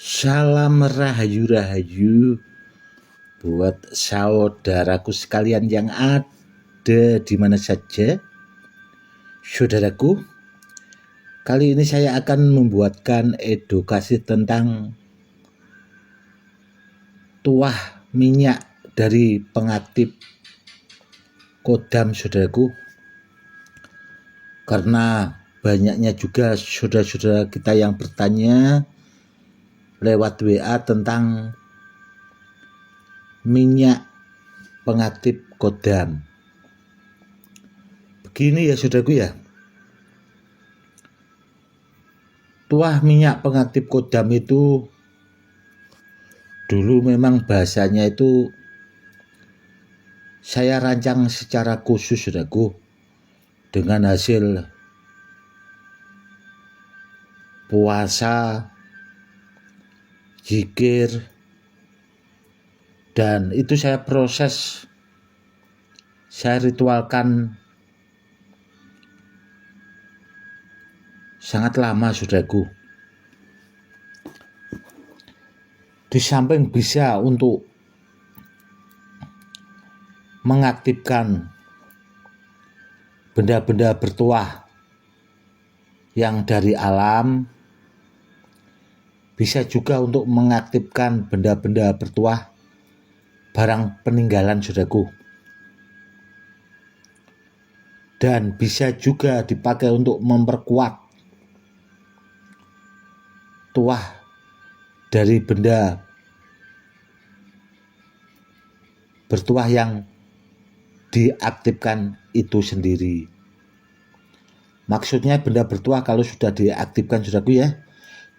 Salam rahayu-rahayu buat saudaraku sekalian yang ada di mana saja. Saudaraku, kali ini saya akan membuatkan edukasi tentang tuah minyak dari pengaktif kodam, saudaraku. Karena banyaknya juga saudara-saudara kita yang bertanya lewat WA tentang minyak pengaktif kodam. Begini ya saudaraku ya, tuah minyak pengaktif kodam itu dulu memang bahasanya itu saya rancang secara khusus saudaraku, dengan hasil puasa, zikir, dan itu saya proses, saya ritualkan sangat lama saudaraku. Di samping bisa untuk mengaktifkan benda-benda bertuah yang dari alam, bisa juga untuk mengaktifkan benda-benda bertuah barang peninggalan saudaraku. Dan bisa juga dipakai untuk memperkuat tuah dari benda bertuah yang diaktifkan itu sendiri. Maksudnya benda bertuah kalau sudah diaktifkan saudaraku ya,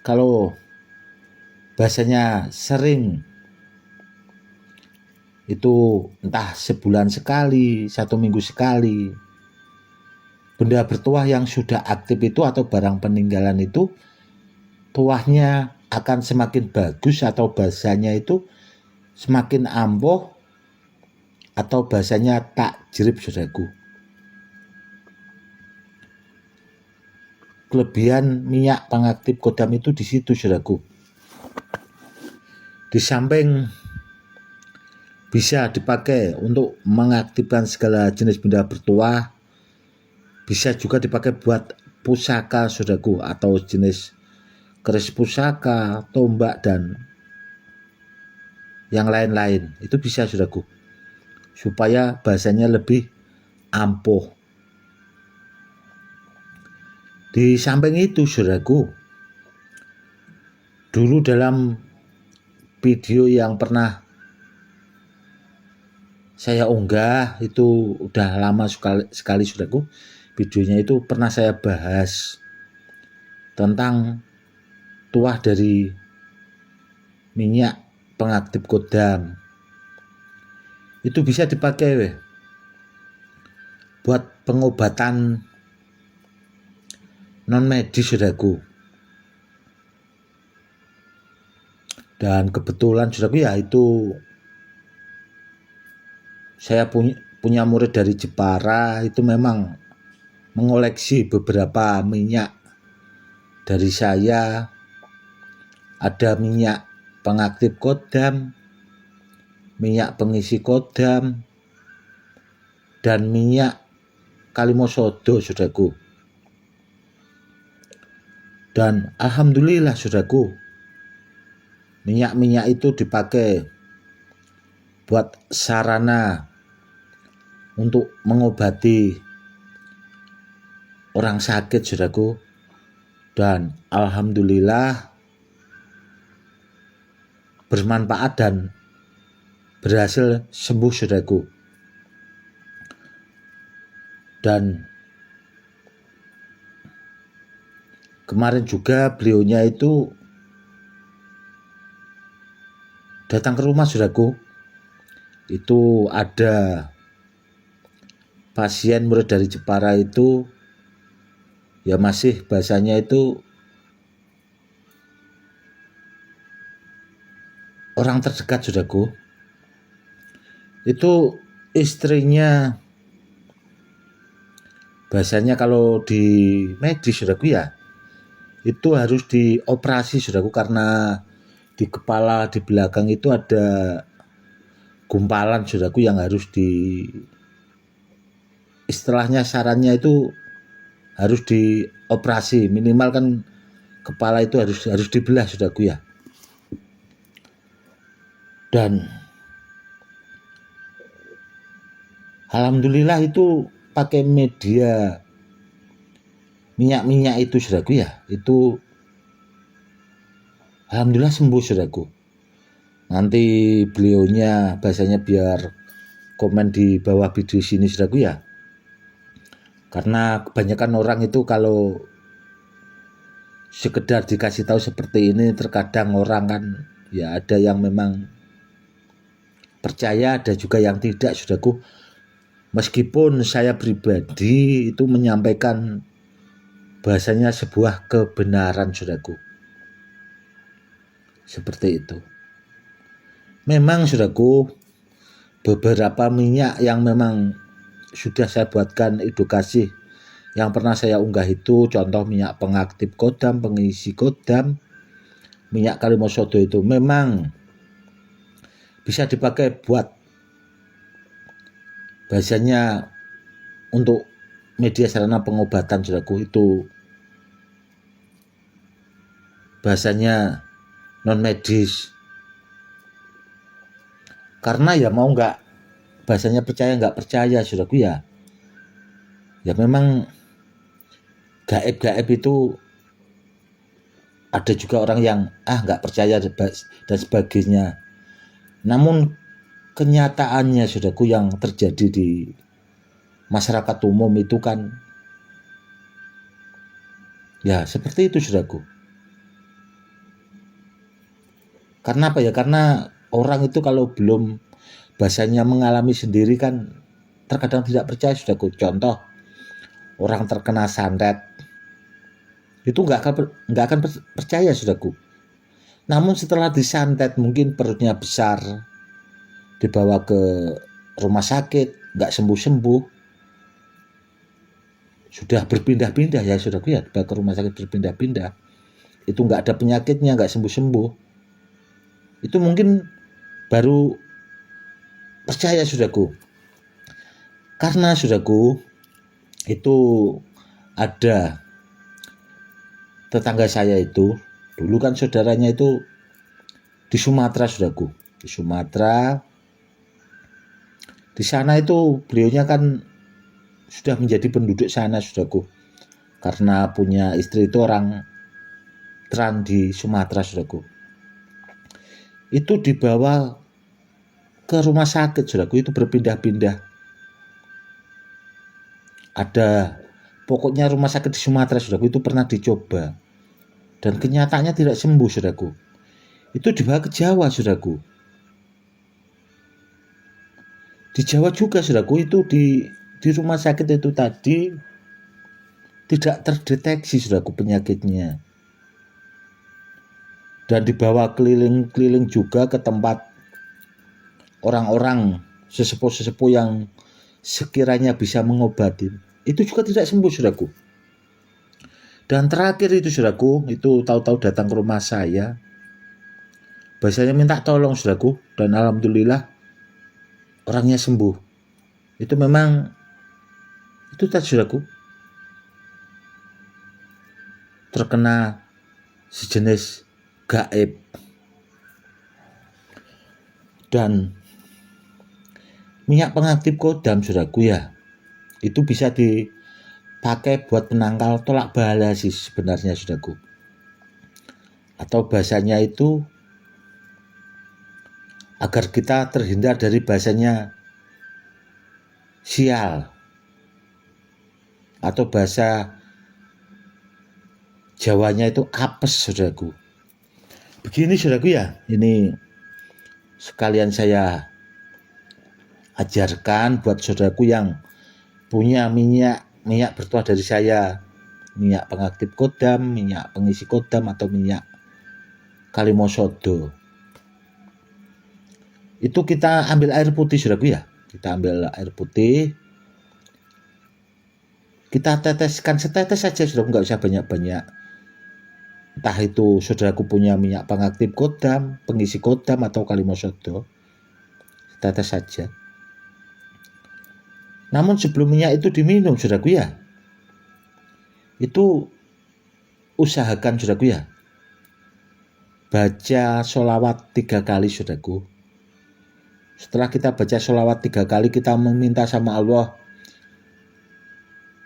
kalau bahasanya sering itu entah sebulan sekali, 1 minggu sekali, benda bertuah yang sudah aktif itu atau barang peninggalan itu tuahnya akan semakin bagus, atau bahasanya itu semakin ampuh, atau bahasanya tak jerip saudaraku. Kelebihan minyak pengaktif kodam itu di situ saudaraku. Di samping bisa dipakai untuk mengaktifkan segala jenis benda bertuah, bisa juga dipakai buat pusaka saudaraku, atau jenis keris pusaka, tombak, dan yang lain-lain. Itu bisa saudaraku, supaya bahasanya lebih ampuh. Di samping itu saudaraku, dulu dalam video yang pernah saya unggah, itu udah lama sekali saudaraku, videonya itu pernah saya bahas tentang tuah dari minyak pengaktif kodam. Itu bisa dipakai buat pengobatan non medis saudaraku. Dan kebetulan saudaraku ya, itu saya punya murid dari Jepara, itu memang mengoleksi beberapa minyak dari saya. Ada minyak pengaktif kodam, minyak pengisi kodam, dan minyak kalimosodo saudaraku. Dan alhamdulillah saudaraku, minyak-minyak itu dipakai buat sarana untuk mengobati orang sakit saudaraku, dan alhamdulillah bermanfaat dan berhasil sembuh saudaraku. Dan kemarin juga beliaunya itu datang ke rumah saudaraku. Itu ada pasien murid dari Jepara itu, ya masih bahasanya itu orang terdekat saudaraku. Itu istrinya, bahasanya kalau di medis saudaraku ya, itu harus dioperasi saudaraku, karena di kepala di belakang itu ada gumpalan saudaraku yang harus istilahnya sarannya itu harus dioperasi, minimal kan kepala itu harus dibelah saudaraku ya. Dan alhamdulillah itu pakai media minyak itu saudaraku ya, itu alhamdulillah sembuh saudaraku. Nanti beliaunya bahasanya biar komen di bawah video sini saudaraku ya, karena kebanyakan orang itu kalau sekedar dikasih tahu seperti ini, terkadang orang kan ya ada yang memang percaya, ada juga yang tidak saudaraku. Meskipun saya pribadi itu menyampaikan bahasanya sebuah kebenaran saudaraku, seperti itu. Memang saudaraku, beberapa minyak yang memang sudah saya buatkan edukasi, yang pernah saya unggah itu contoh minyak pengaktif kodam, pengisi kodam, minyak kalimosodo itu memang bisa dipakai buat bahasanya untuk media sarana pengobatan saudaraku, itu bahasanya non medis. Karena ya mau nggak, bahasanya percaya nggak percaya saudaraku ya, ya memang gaib itu ada juga orang yang nggak percaya dan sebagainya. Namun kenyataannya saudaraku yang terjadi di masyarakat umum itu kan ya seperti itu saudaraku. Karena apa ya? Karena orang itu kalau belum bahasanya mengalami sendiri kan terkadang tidak percaya saudaraku. Contoh, orang terkena santet itu nggak akan percaya saudaraku. Namun setelah disantet mungkin perutnya besar, dibawa ke rumah sakit nggak sembuh-sembuh, sudah berpindah-pindah ya saudaraku ya, dibawa ke rumah sakit berpindah-pindah, itu nggak ada penyakitnya, nggak sembuh-sembuh, itu mungkin baru percaya saudaraku. Karena saudaraku itu ada tetangga saya itu dulu kan saudaranya itu di Sumatera saudaraku, di Sumatera. Di sana itu beliaunya kan sudah menjadi penduduk sana saudaraku, karena punya istri itu orang Tran di Sumatera saudaraku. Itu dibawa ke rumah sakit saudaraku, itu berpindah-pindah. Ada pokoknya rumah sakit di Sumatera saudaraku itu pernah dicoba dan kenyataannya tidak sembuh saudaraku. Itu dibawa ke Jawa saudaraku. Di Jawa juga saudaraku, itu di rumah sakit itu tadi tidak terdeteksi saudaraku penyakitnya. Dan dibawa keliling-keliling juga ke tempat orang-orang sesepuh-sesepuh yang sekiranya bisa mengobati. Itu juga tidak sembuh saudaraku. Dan terakhir itu saudaraku, itu tahu-tahu datang ke rumah saya. Bahasanya minta tolong saudaraku, dan alhamdulillah orangnya sembuh. Itu memang itu tadi saudaraku, terkena sejenis gaib. Dan minyak pengaktif kodam saudaraku ya, itu bisa dipakai buat penangkal tolak bala sih sebenarnya saudaraku. Atau bahasanya itu agar kita terhindar dari bahasanya sial, atau bahasa Jawanya itu apes saudaraku. Begini saudaraku ya, ini sekalian saya ajarkan buat saudaraku yang punya minyak bertuah dari saya, minyak pengaktif kodam, minyak pengisi kodam, atau minyak kalimosodo. Itu kita ambil air putih saudaraku ya, kita ambil air putih, kita teteskan setetes saja saudaraku, nggak usah banyak-banyak. Entah itu saudaraku punya minyak pengaktif kodam, pengisi kodam atau kalimosodo, tetes saja. Namun sebelum minyak itu diminum saudaraku ya, itu usahakan saudaraku ya, baca sholawat 3 kali saudaraku. Setelah kita baca sholawat 3 kali, kita meminta sama Allah,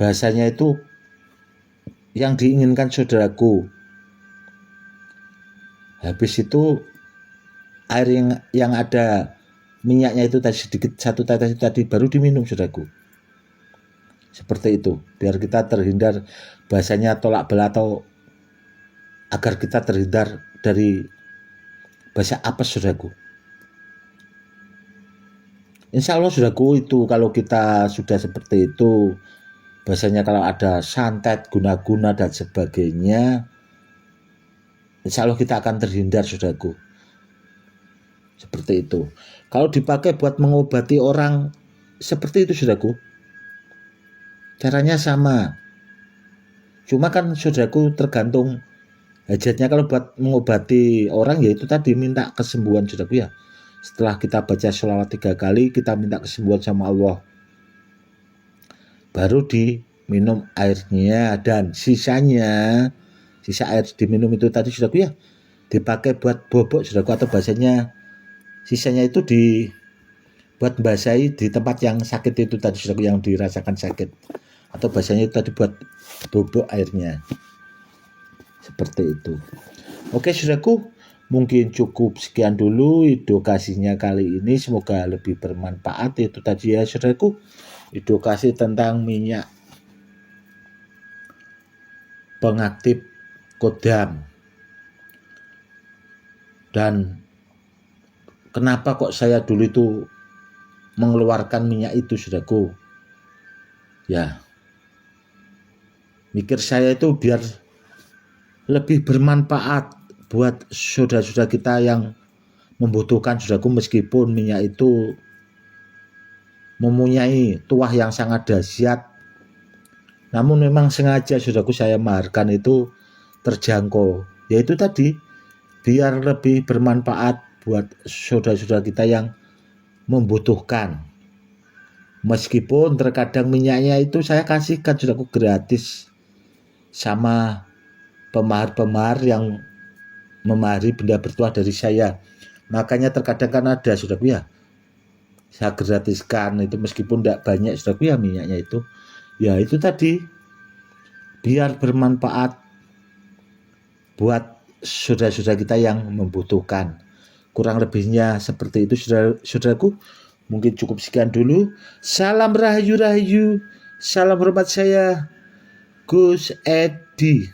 bahasanya itu yang diinginkan saudaraku. Habis itu air yang ada minyaknya itu tadi sedikit, 1 tetes itu tadi baru diminum saudaraku. Seperti itu, biar kita terhindar bahasanya tolak bala, atau agar kita terhindar dari bahasa apes saudaraku. Insya Allah saudaraku, itu kalau kita sudah seperti itu, bahasanya kalau ada santet, guna-guna dan sebagainya, insya Allah kita akan terhindar saudaraku. Seperti itu. Kalau dipakai buat mengobati orang, seperti itu saudaraku, caranya sama. Cuma kan saudaraku tergantung hajatnya. Kalau buat mengobati orang, yaitu tadi minta kesembuhan saudaraku ya. Setelah kita baca sholawat 3 kali, kita minta kesembuhan sama Allah, baru diminum airnya. Dan sisa air diminum itu tadi saudaraku ya, dipakai buat bobok saudaraku, atau bahasanya sisanya itu buat basahi di tempat yang sakit itu tadi saudaraku, yang dirasakan sakit, atau bahasanya itu tadi buat bobok airnya. Seperti itu. Oke saudaraku, mungkin cukup sekian dulu edukasinya kali ini, semoga lebih bermanfaat. Itu tadi ya saudaraku, edukasi tentang minyak pengaktif kodam. Dan kenapa kok saya dulu itu mengeluarkan minyak itu saudaraku ya, mikir saya itu biar lebih bermanfaat buat saudara-saudara kita yang membutuhkan saudaraku. Meskipun minyak itu mempunyai tuah yang sangat dahsyat, namun memang sengaja saudaraku saya maharkan itu terjangkau, yaitu tadi biar lebih bermanfaat buat saudara-saudara kita yang membutuhkan. Meskipun terkadang minyaknya itu saya kasihkan saudaraku gratis sama pemahar-pemahar yang memahari benda bertuah dari saya. Makanya terkadang kan ada saudaraku ya, saya gratiskan itu meskipun tidak banyak saudaraku ya minyaknya itu. Ya itu tadi, biar bermanfaat buat saudara-saudara kita yang membutuhkan. Kurang lebihnya seperti itu saudaraku. Mungkin cukup sekian dulu. Salam rahayu-rahayu. Salam hormat saya, Gus Edi.